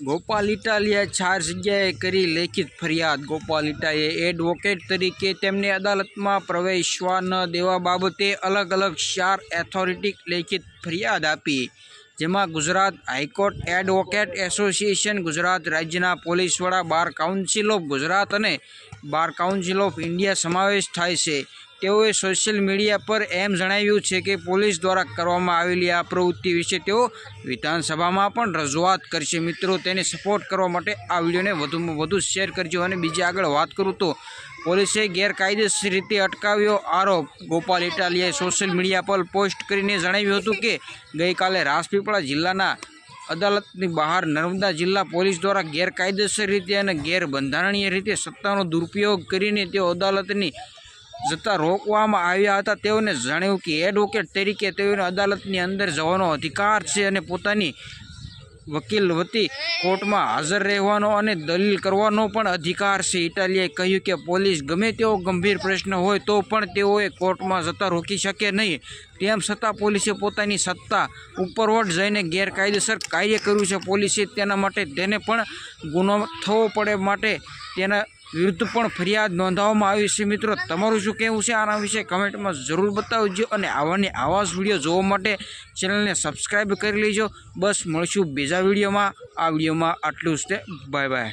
ગોપાલ ઇટાલિયાએ 4 જગ્યાએ કરી લેખિત ફરિયાદ। ગોપાલ ઇટાલિયાએ એડવોકેટ તરીકે તેમને અદાલતમાં પ્રવેશવા ન દેવા બાબતે અલગ અલગ 4 એથોરિટી લેખિત ફરિયાદ આપી, જેમાં Gujarat high court advocate association, Gujarat રાજ્યના પોલીસ વડા, બાર કાઉન્સિલ ઓફ ગુજરાત અને બાર કાઉન્સિલ ઓફ ઇન્ડિયા સમાવેશ થાય છે। તેઓએ સોશિયલ મીડિયા પર એમ જણાવ્યું છે કે પોલીસ દ્વારા કરવામાં આવેલી આ પ્રવૃત્તિ વિશે તેઓ વિધાનસભામાં પણ રજૂઆત કરશે। મિત્રો, તેને સપોર્ટ કરવા માટે આ વિડીયોને વધુમાં વધુ શેર કરજો। અને બીજી આગળ વાત કરું તો પોલીસે ગેરકાયદેસર રીતે અટકાવ્યો આરોપ। ગોપાલ ઇટાલિયાએ સોશિયલ મીડિયા પર પોસ્ટ કરીને જણાવ્યું હતું કે ગઈકાલે રાજપીપળા જિલ્લાના અદાલતની બહાર નર્મદા જિલ્લા પોલીસ દ્વારા ગેરકાયદેસર રીતે અને ગેરબંધારણીય રીતે સત્તાનો દુરુપયોગ કરીને તેઓ અદાલતની જતા રોકવામાં આવ્યા હતા। તેઓને જણાવ્યું કે એડવોકેટ તરીકે તેઓને અદાલતની અંદર જવાનો અધિકાર છે અને પોતાની વકીલ વતી કોર્ટમાં હાજર રહેવાનો અને દલીલ કરવાનો પણ અધિકાર છે। ઇટાલિયાએ કહ્યું કે પોલીસ ગમે તેવો ગંભીર પ્રશ્ન હોય તો પણ તેઓએ કોર્ટમાં જતા રોકી શકે નહીં। તેમ છતાં પોલીસે પોતાની સત્તા ઉપરવટ જઈને ગેરકાયદેસર કાર્ય કર્યું છે। પોલીસે તેના માટે તેને પણ ગુનો થવો પડે માટે તેના વિરુદ્ધ પણ ફરિયાદ નોંધવામાં આવી છે। મિત્રો, તમારું શું કહેવું છે આના વિશે કમેન્ટમાં જરૂર બતાવજો અને આવા જ વિડીયો જોવા માટે ચેનલને સબસ્ક્રાઈબ કરી લેજો। બસ મળશું બીજા વિડીયોમાં। આ વિડીયોમાં આટલું જ તે। Bye bye.